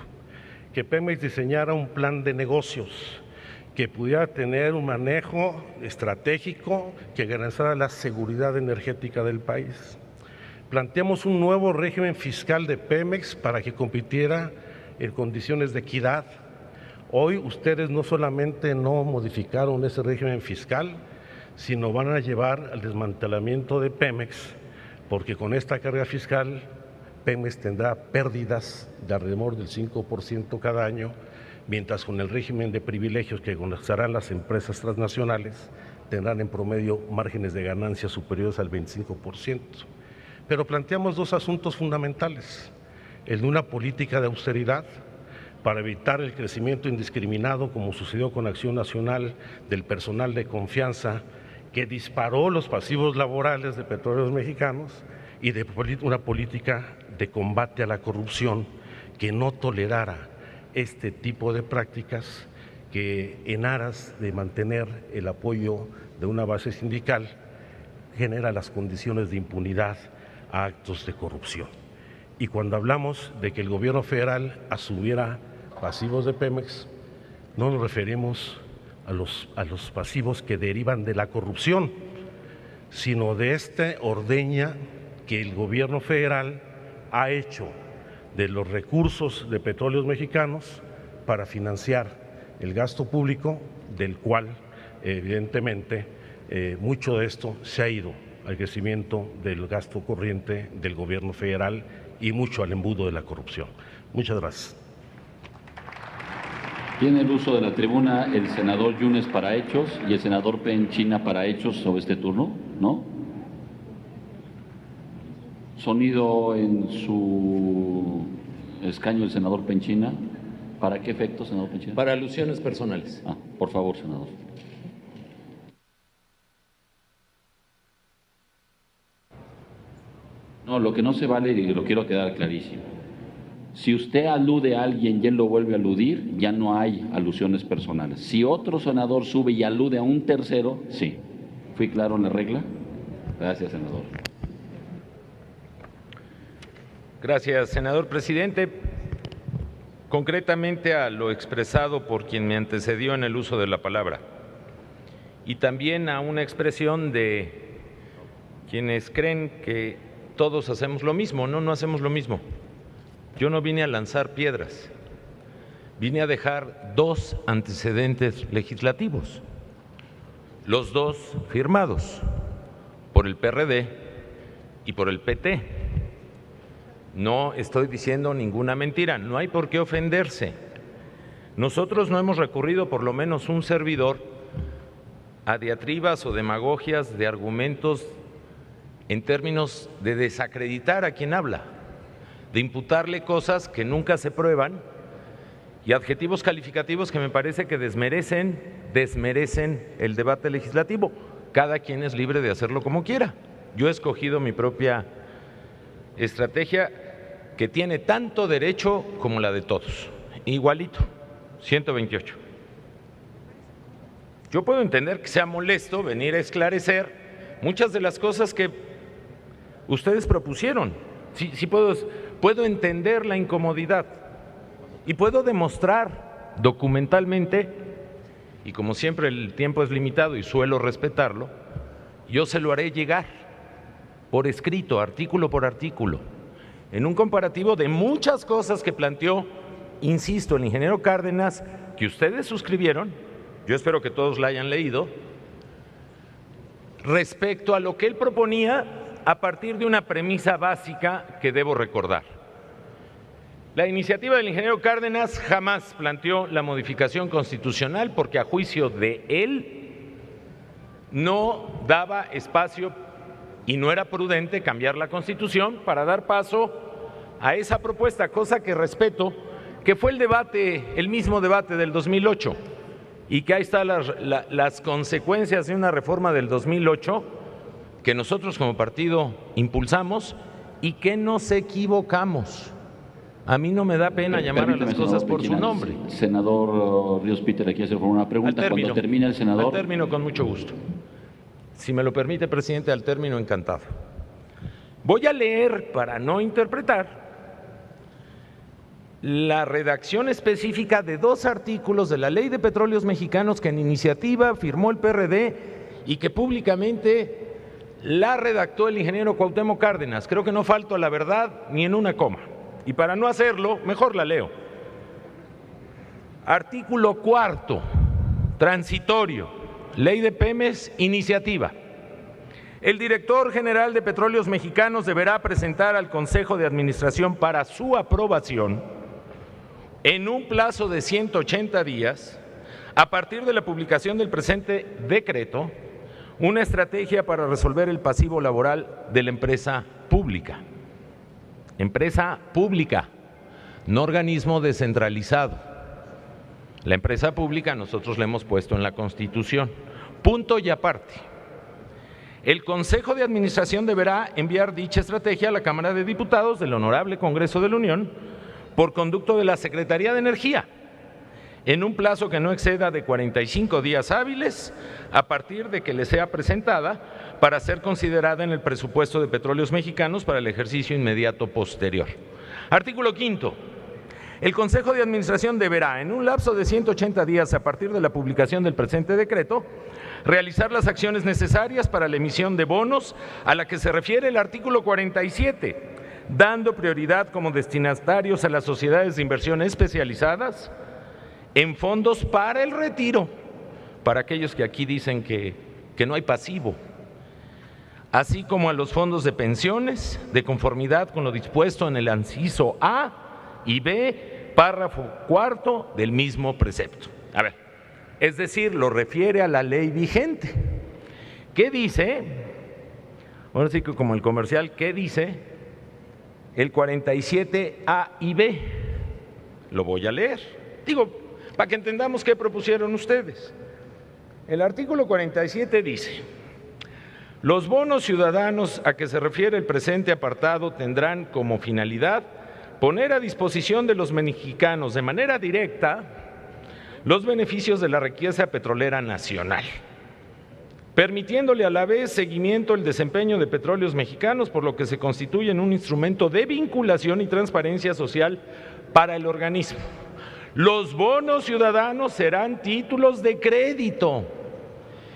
Speaker 8: que Pemex diseñara un plan de negocios, que pudiera tener un manejo estratégico que garantizara la seguridad energética del país. Planteamos un nuevo régimen fiscal de Pemex para que compitiera en condiciones de equidad. Hoy ustedes no solamente no modificaron ese régimen fiscal, sino van a llevar al desmantelamiento de Pemex, porque con esta carga fiscal Pemex tendrá pérdidas de alrededor del 5% cada año, mientras con el régimen de privilegios que gozarán las empresas transnacionales tendrán en promedio márgenes de ganancia superiores al 25%. Pero planteamos 2 asuntos fundamentales: el de una política de austeridad para evitar el crecimiento indiscriminado, como sucedió con Acción Nacional, del personal de confianza que disparó los pasivos laborales de Petróleos Mexicanos, y de una política de combate a la corrupción que no tolerara este tipo de prácticas, que en aras de mantener el apoyo de una base sindical genera las condiciones de impunidad a actos de corrupción. Y cuando hablamos de que el gobierno federal asumiera pasivos de Pemex, no nos referimos a los pasivos que derivan de la corrupción, sino de esta ordeña que el gobierno federal ha hecho de los recursos de Petróleos Mexicanos para financiar el gasto público, del cual evidentemente mucho de esto se ha ido al crecimiento del gasto corriente del gobierno federal y mucho al embudo de la corrupción. Muchas gracias.
Speaker 2: Tiene el uso de la tribuna el senador Yunes para hechos y el senador Penchina para hechos sobre este turno, ¿no? Sonido en su escaño el senador Penchina. ¿Para qué efecto, senador Penchina?
Speaker 9: Para alusiones personales.
Speaker 2: Ah, por favor, senador. No, lo que no se vale, y lo quiero quedar clarísimo. Si usted alude a alguien y él lo vuelve a aludir, ya no hay alusiones personales. Si otro senador sube y alude a un tercero, sí. ¿Fui claro en la regla? Gracias, senador.
Speaker 7: Gracias, senador presidente. Concretamente a lo expresado por quien me antecedió en el uso de la palabra y también a una expresión de quienes creen que todos hacemos lo mismo. No, no hacemos lo mismo. Yo no vine a lanzar piedras, vine a dejar dos antecedentes legislativos, los dos firmados por el PRD y por el PT. No estoy diciendo ninguna mentira, no hay por qué ofenderse. Nosotros no hemos recurrido, por lo menos un servidor, a diatribas o demagogias de argumentos en términos de desacreditar a quien habla, de imputarle cosas que nunca se prueban y adjetivos calificativos que me parece que desmerecen el debate legislativo. Cada quien es libre de hacerlo como quiera. Yo he escogido mi propia estrategia que tiene tanto derecho como la de todos. Igualito, 128. Yo puedo entender que sea molesto venir a esclarecer muchas de las cosas que ustedes propusieron. Sí puedo entender la incomodidad y puedo demostrar documentalmente, y como siempre el tiempo es limitado y suelo respetarlo, yo se lo haré llegar por escrito, artículo por artículo, en un comparativo de muchas cosas que planteó, insisto, el ingeniero Cárdenas, que ustedes suscribieron, yo espero que todos la hayan leído, respecto a lo que él proponía a partir de una premisa básica que debo recordar. La iniciativa del ingeniero Cárdenas jamás planteó la modificación constitucional porque a juicio de él no daba espacio y no era prudente cambiar la Constitución para dar paso a esa propuesta, cosa que respeto, que fue el mismo debate del 2008 y que ahí están las consecuencias de una reforma del 2008 que nosotros como partido impulsamos y que nos equivocamos. A mí no me da pena llamar a las cosas por su nombre.
Speaker 2: Senador Ríos Peter, le quiero hacer una pregunta. Cuando termine el senador.
Speaker 7: Al término, con mucho gusto. Si me lo permite, presidente, al término, encantado. Voy a leer, para no interpretar, la redacción específica de dos artículos de la Ley de Petróleos Mexicanos que en iniciativa firmó el PRD y que públicamente la redactó el ingeniero Cuauhtémoc Cárdenas. Creo que no falto a la verdad ni en una coma. Y para no hacerlo, mejor la leo. Artículo 4, transitorio, Ley de Pemex, iniciativa. El director general de Petróleos Mexicanos deberá presentar al Consejo de Administración para su aprobación en un plazo de 180 días, a partir de la publicación del presente decreto, una estrategia para resolver el pasivo laboral de la empresa pública. Empresa pública, no organismo descentralizado. La empresa pública nosotros la hemos puesto en la Constitución. Punto y aparte. El Consejo de Administración deberá enviar dicha estrategia a la Cámara de Diputados del Honorable Congreso de la Unión por conducto de la Secretaría de Energía, en un plazo que no exceda de 45 días hábiles a partir de que le sea presentada para ser considerada en el presupuesto de Petróleos Mexicanos para el ejercicio inmediato posterior. Artículo 5. El Consejo de Administración deberá, en un lapso de 180 días a partir de la publicación del presente decreto, realizar las acciones necesarias para la emisión de bonos a la que se refiere el artículo 47, dando prioridad como destinatarios a las sociedades de inversión especializadas en fondos para el retiro, para aquellos que aquí dicen que no hay pasivo, así como a los fondos de pensiones, de conformidad con lo dispuesto en el inciso A y B, párrafo cuarto del mismo precepto. A ver, es decir, lo refiere a la ley vigente. ¿Qué dice? Ahora sí que como el comercial, ¿qué dice? El 47A y B. Lo voy a leer. Digo, para que entendamos qué propusieron ustedes. El artículo 47 dice: Los bonos ciudadanos a que se refiere el presente apartado tendrán como finalidad poner a disposición de los mexicanos de manera directa los beneficios de la riqueza petrolera nacional, permitiéndole a la vez seguimiento al desempeño de Petróleos Mexicanos, por lo que se constituye en un instrumento de vinculación y transparencia social para el organismo. Los bonos ciudadanos serán títulos de crédito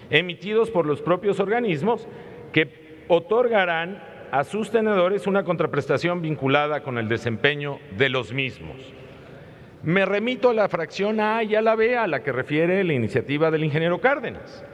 Speaker 7: emitidos por los propios organismos que otorgarán a sus tenedores una contraprestación vinculada con el desempeño de los mismos. Me remito a la fracción A y a la B, a la que refiere la iniciativa del ingeniero Cárdenas.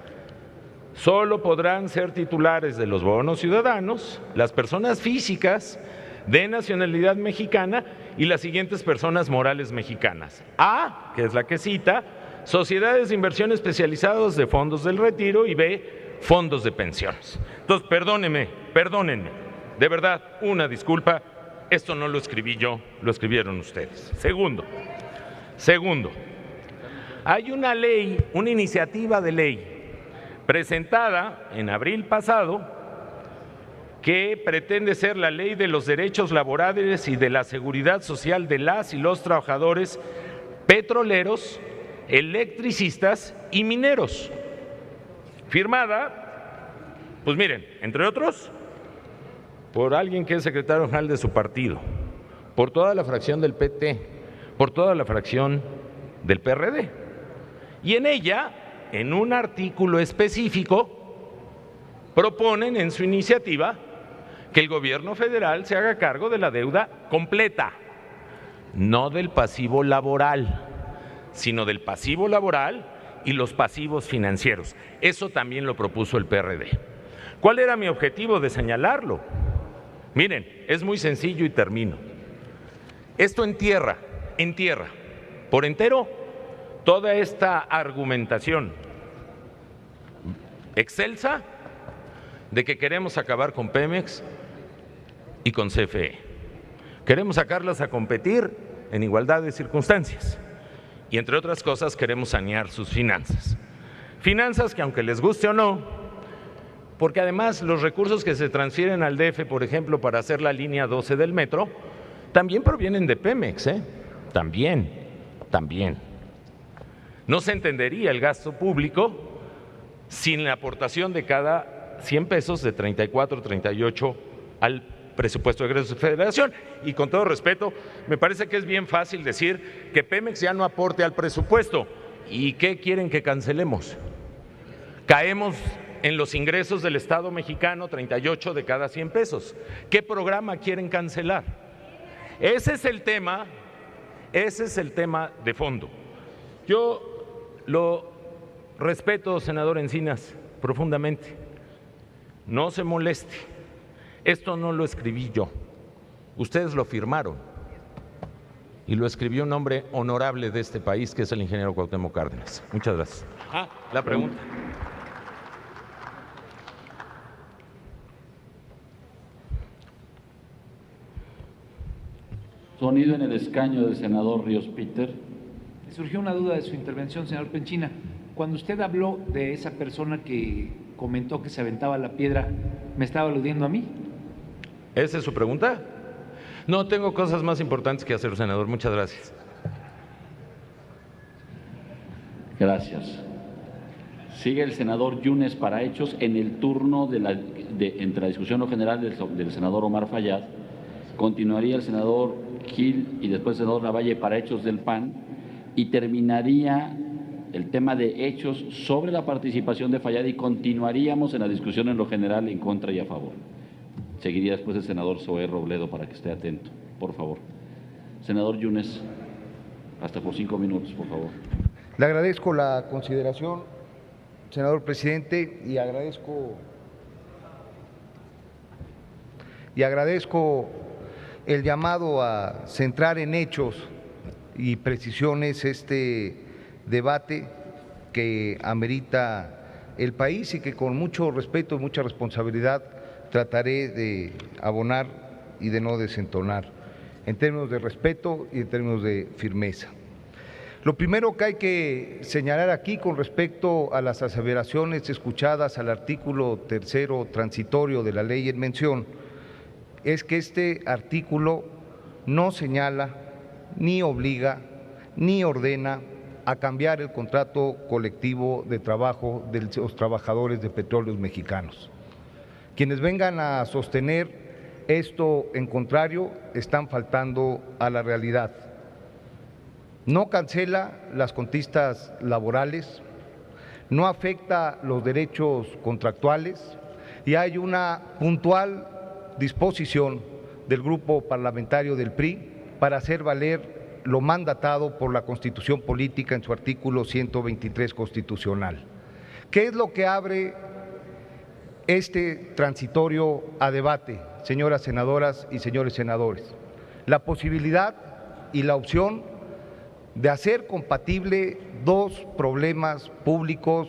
Speaker 7: Solo podrán ser titulares de los bonos ciudadanos las personas físicas de nacionalidad mexicana y las siguientes personas morales mexicanas. A, que es la que cita, sociedades de inversión especializadas de fondos del retiro, y B, fondos de pensiones. Entonces, perdónenme, de verdad, una disculpa, esto no lo escribí yo, lo escribieron ustedes. Segundo, hay una ley, una iniciativa de ley presentada en abril pasado que pretende ser la ley de los derechos laborales y de la seguridad social de las y los trabajadores petroleros, electricistas y mineros, firmada, pues miren, entre otros, por alguien que es secretario general de su partido, por toda la fracción del PT, por toda la fracción del PRD. Y en ella, en un artículo específico, proponen en su iniciativa que el gobierno federal se haga cargo de la deuda completa, no del pasivo laboral, sino del pasivo laboral y los pasivos financieros. Eso también lo propuso el PRD. ¿Cuál era mi objetivo de señalarlo? Miren, es muy sencillo y termino. Esto entierra por entero toda esta argumentación excelsa de que queremos acabar con Pemex y con CFE. Queremos sacarlas a competir en igualdad de circunstancias y, entre otras cosas, queremos sanear sus finanzas. Finanzas que, aunque les guste o no, porque además los recursos que se transfieren al DF, por ejemplo, para hacer la línea 12 del metro, también provienen de Pemex, También. No se entendería el gasto público sin la aportación de cada 100 pesos de 34, 38 al presupuesto de egresos de Federación. Y con todo respeto, me parece que es bien fácil decir que Pemex ya no aporte al presupuesto. ¿Y qué quieren que cancelemos? Caemos en los ingresos del Estado mexicano 38 de cada 100 pesos. ¿Qué programa quieren cancelar? Ese es el tema de fondo. Yo lo respeto, senador Encinas, profundamente. No se moleste. Esto no lo escribí yo. Ustedes lo firmaron. Y lo escribió un hombre honorable de este país, que es el ingeniero Cuauhtémoc Cárdenas. Muchas gracias. La pregunta.
Speaker 2: Sonido en el escaño del senador Ríos Peter.
Speaker 9: Me surgió una duda de su intervención, señor Penchina. Cuando usted habló de esa persona que comentó que se aventaba la piedra, ¿me estaba aludiendo a mí?
Speaker 7: ¿Esa es su pregunta? No, tengo cosas más importantes que hacer, senador. Muchas gracias.
Speaker 2: Gracias. Sigue el senador Yunes para hechos en el turno entre la discusión general del senador Omar Fayad. Continuaría el senador Gil y después el senador Lavalle para hechos del PAN, y terminaría el tema de hechos sobre la participación de Fayad y continuaríamos en la discusión en lo general en contra y a favor. Seguiría después el senador Zoé Robledo para que esté atento, por favor. Senador Yunes, hasta por 5 minutos, por favor.
Speaker 5: Le agradezco la consideración, senador presidente, y agradezco el llamado a centrar en hechos y precisiones este debate que amerita el país y que con mucho respeto y mucha responsabilidad trataré de abonar y de no desentonar, en términos de respeto y en términos de firmeza. Lo primero que hay que señalar aquí con respecto a las aseveraciones escuchadas al artículo 3º transitorio de la ley en mención es que este artículo no señala, ni obliga, ni ordena a cambiar el contrato colectivo de trabajo de los trabajadores de Petróleos Mexicanos. Quienes vengan a sostener esto en contrario están faltando a la realidad. No cancela las conquistas laborales, no afecta los derechos contractuales y hay una puntual disposición del Grupo Parlamentario del PRI para hacer valer lo mandatado por la Constitución Política en su artículo 123 constitucional. ¿Qué es lo que abre este transitorio a debate, señoras senadoras y señores senadores? La posibilidad y la opción de hacer compatible dos problemas públicos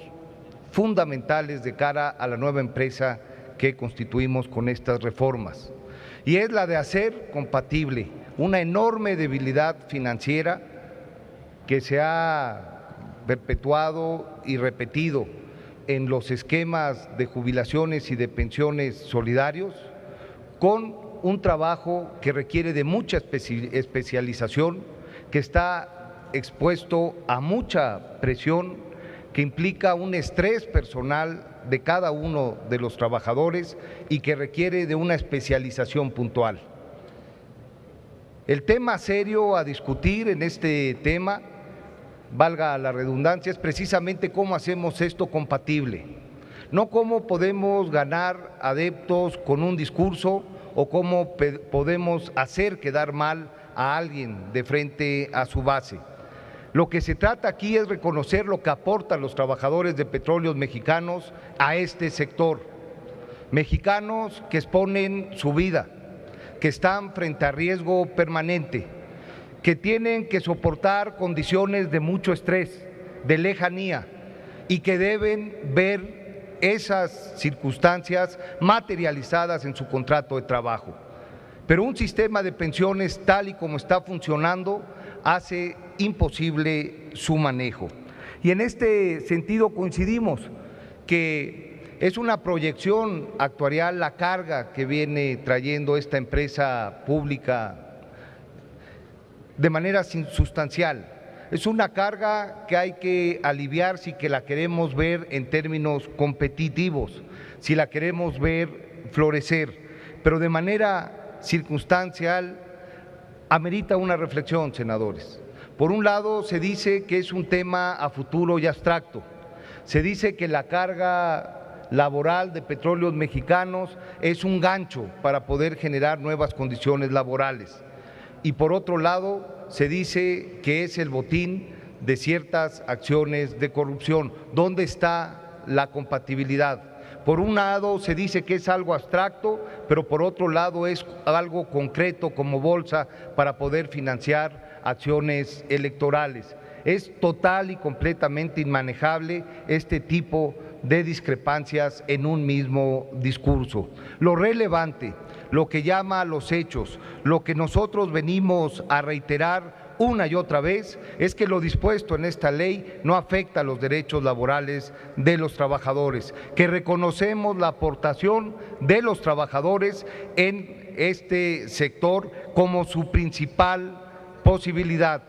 Speaker 5: fundamentales de cara a la nueva empresa que constituimos con estas reformas, y es la de hacer compatible una enorme debilidad financiera que se ha perpetuado y repetido en los esquemas de jubilaciones y de pensiones solidarios, con un trabajo que requiere de mucha especialización, que está expuesto a mucha presión, que implica un estrés personal de cada uno de los trabajadores y que requiere de una especialización puntual. El tema serio a discutir en este tema, valga la redundancia, es precisamente cómo hacemos esto compatible, no cómo podemos ganar adeptos con un discurso o cómo podemos hacer quedar mal a alguien de frente a su base. Lo que se trata aquí es reconocer lo que aportan los trabajadores de Petróleos Mexicanos a este sector, mexicanos que exponen su vida, que están frente a riesgo permanente, que tienen que soportar condiciones de mucho estrés, de lejanía, y que deben ver esas circunstancias materializadas en su contrato de trabajo. Pero un sistema de pensiones tal y como está funcionando hace imposible su manejo. Y en este sentido coincidimos que es una proyección actuarial la carga que viene trayendo esta empresa pública de manera sustancial. Es una carga que hay que aliviar si que la queremos ver en términos competitivos, si la queremos ver florecer, pero de manera circunstancial amerita una reflexión, senadores. Por un lado, se dice que es un tema a futuro y abstracto. Se dice que la carga laboral de Petróleos Mexicanos es un gancho para poder generar nuevas condiciones laborales. Y por otro lado, se dice que es el botín de ciertas acciones de corrupción. ¿Dónde está la compatibilidad? Por un lado se dice que es algo abstracto, pero por otro lado es algo concreto como bolsa para poder financiar acciones electorales. Es total y completamente inmanejable este tipo de discrepancias en un mismo discurso. Lo relevante, lo que llama a los hechos, lo que nosotros venimos a reiterar una y otra vez es que lo dispuesto en esta ley no afecta a los derechos laborales de los trabajadores, que reconocemos la aportación de los trabajadores en este sector como su principal posibilidad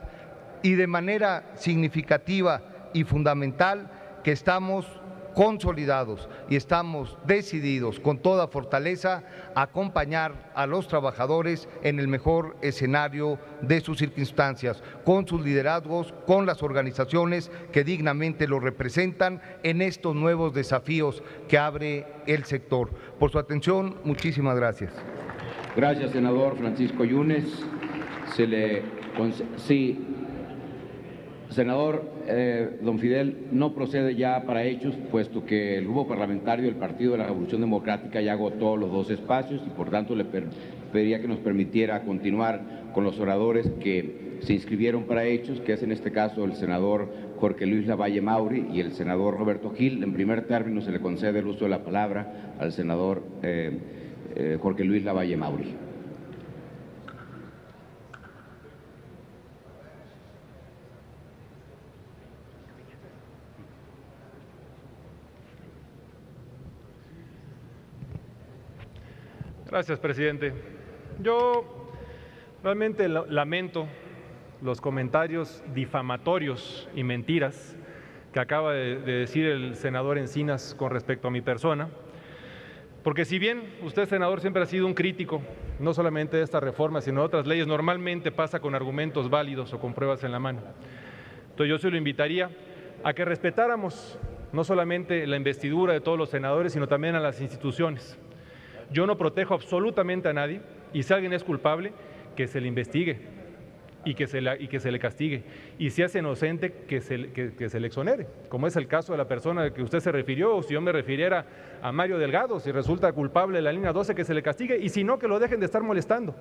Speaker 5: y de manera significativa y fundamental que estamos consolidados y estamos decididos con toda fortaleza a acompañar a los trabajadores en el mejor escenario de sus circunstancias, con sus liderazgos, con las organizaciones que dignamente los representan en estos nuevos desafíos que abre el sector. Por su atención, muchísimas gracias.
Speaker 2: Gracias, senador Francisco Yunes. Senador, don Fidel, no procede ya para hechos, puesto que el grupo parlamentario del Partido de la Revolución Democrática ya agotó los dos espacios y por tanto le pediría que nos permitiera continuar con los oradores que se inscribieron para hechos, que es en este caso el senador Jorge Luis Lavalle Mauri y el senador Roberto Gil. En primer término se le concede el uso de la palabra al senador Jorge Luis Lavalle Mauri.
Speaker 10: Gracias, presidente. Yo realmente lamento los comentarios difamatorios y mentiras que acaba de decir el senador Encinas con respecto a mi persona, porque si bien usted, senador, siempre ha sido un crítico, no solamente de esta reforma, sino de otras leyes, normalmente pasa con argumentos válidos o con pruebas en la mano. Entonces yo se lo invitaría a que respetáramos no solamente la investidura de todos los senadores, sino también a las instituciones. Yo no protejo absolutamente a nadie, y si alguien es culpable, que se le investigue y que se le castigue, y si es inocente, que se le exonere, como es el caso de la persona a la que usted se refirió, o si yo me refiriera a Mario Delgado, si resulta culpable de la línea 12, que se le castigue, y si no, que lo dejen de estar molestando,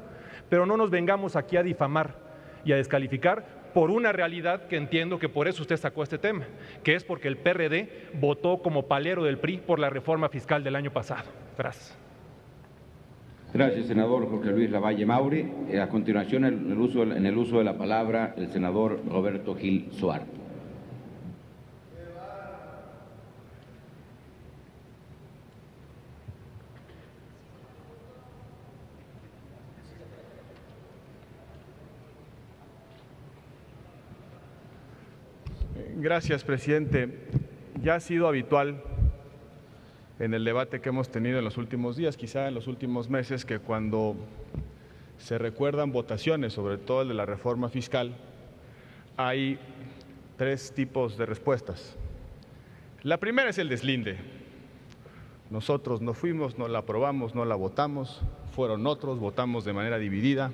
Speaker 10: pero no nos vengamos aquí a difamar y a descalificar por una realidad que entiendo que por eso usted sacó este tema, que es porque el PRD votó como palero del PRI por la reforma fiscal del año pasado. Gracias.
Speaker 2: Gracias, senador Jorge Luis Lavalle Maure. A continuación, en el uso de la palabra, el senador Roberto Gil Suárez.
Speaker 11: Gracias, presidente. Ya ha sido habitual en el debate que hemos tenido en los últimos días, quizá en los últimos meses, que cuando se recuerdan votaciones, sobre todo el de la reforma fiscal, hay tres tipos de respuestas. La primera es el deslinde. Nosotros no fuimos, no la aprobamos, no la votamos, fueron otros, votamos de manera dividida,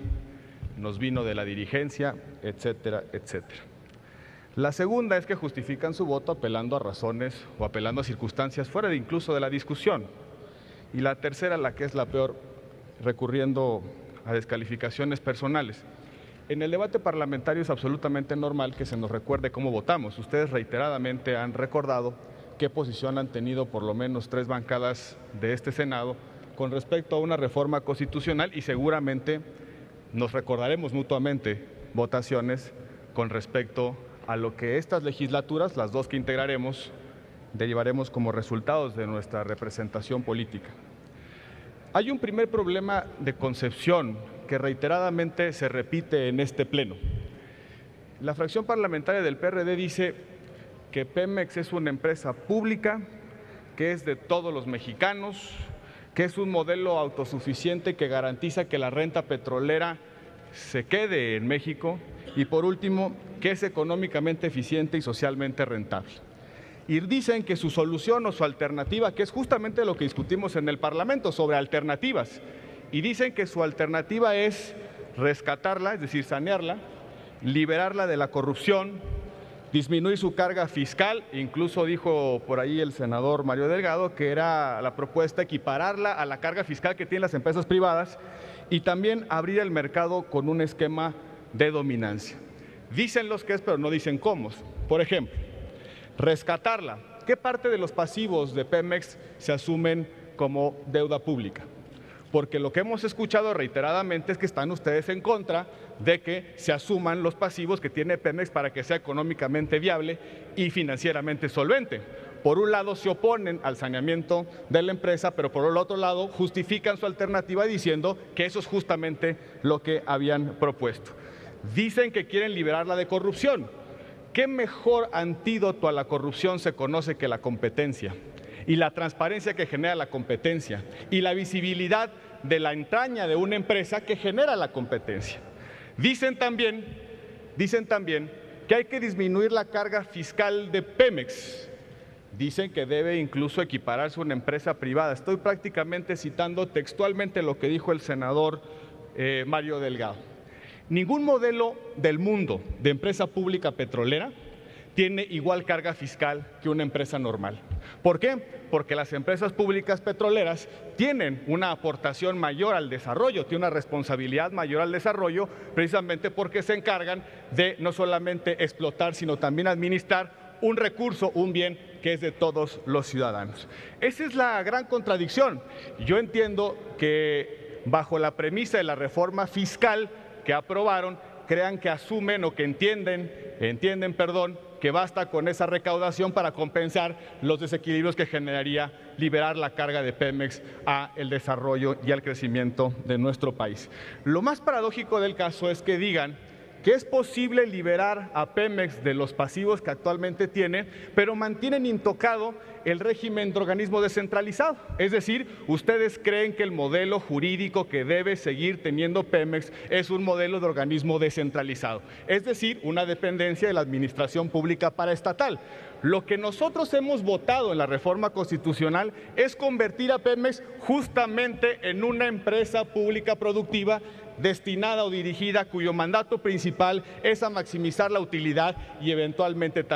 Speaker 11: nos vino de la dirigencia, etcétera, etcétera. La segunda es que justifican su voto apelando a razones o apelando a circunstancias fuera incluso de la discusión. Y la tercera, la que es la peor, recurriendo a descalificaciones personales. En el debate parlamentario es absolutamente normal que se nos recuerde cómo votamos. Ustedes reiteradamente han recordado qué posición han tenido por lo menos 3 bancadas de este Senado con respecto a una reforma constitucional, y seguramente nos recordaremos mutuamente votaciones con respecto a lo que estas legislaturas, las 2 que integraremos, derivaremos como resultados de nuestra representación política. Hay un primer problema de concepción que reiteradamente se repite en este pleno. La fracción parlamentaria del PRD dice que Pemex es una empresa pública, que es de todos los mexicanos, que es un modelo autosuficiente que garantiza que la renta petrolera se quede en México, y por último, que es económicamente eficiente y socialmente rentable. Y dicen que su solución o su alternativa, que es justamente lo que discutimos en el Parlamento sobre alternativas, y dicen que su alternativa es rescatarla, es decir, sanearla, liberarla de la corrupción, disminuir su carga fiscal. Incluso dijo por ahí el senador Mario Delgado que era la propuesta equipararla a la carga fiscal que tienen las empresas privadas, y también abrir el mercado con un esquema de dominancia. Dicen los que es, pero no dicen cómo. Por ejemplo, rescatarla. ¿Qué parte de los pasivos de Pemex se asumen como deuda pública? Porque lo que hemos escuchado reiteradamente es que están ustedes en contra de que se asuman los pasivos que tiene Pemex para que sea económicamente viable y financieramente solvente. Por un lado se oponen al saneamiento de la empresa, pero por el otro lado justifican su alternativa diciendo que eso es justamente lo que habían propuesto. Dicen que quieren liberarla de corrupción. ¿Qué mejor antídoto a la corrupción se conoce que la competencia? Y la transparencia que genera la competencia, y la visibilidad de la entraña de una empresa que genera la competencia. Dicen también que hay que disminuir la carga fiscal de Pemex. Dicen que debe incluso equipararse a una empresa privada. Estoy prácticamente citando textualmente lo que dijo el senador Mario Delgado. Ningún modelo del mundo de empresa pública petrolera tiene igual carga fiscal que una empresa normal. ¿Por qué? Porque las empresas públicas petroleras tienen una aportación mayor al desarrollo, tienen una responsabilidad mayor al desarrollo, precisamente porque se encargan de no solamente explotar, sino también administrar un recurso, un bien que es de todos los ciudadanos. Esa es la gran contradicción. Yo entiendo que bajo la premisa de la reforma fiscal que aprobaron, crean que asumen o que entienden, que basta con esa recaudación para compensar los desequilibrios que generaría liberar la carga de Pemex a el desarrollo y al crecimiento de nuestro país. Lo más paradójico del caso es que digan que es posible liberar a Pemex de los pasivos que actualmente tiene, pero mantienen intocado el régimen de organismo descentralizado. Es decir, ustedes creen que el modelo jurídico que debe seguir teniendo Pemex es un modelo de organismo descentralizado, es decir, una dependencia de la administración pública paraestatal. Lo que nosotros hemos votado en la reforma constitucional es convertir a Pemex justamente en una empresa pública productiva destinada o dirigida cuyo mandato principal es a maximizar la utilidad y eventualmente también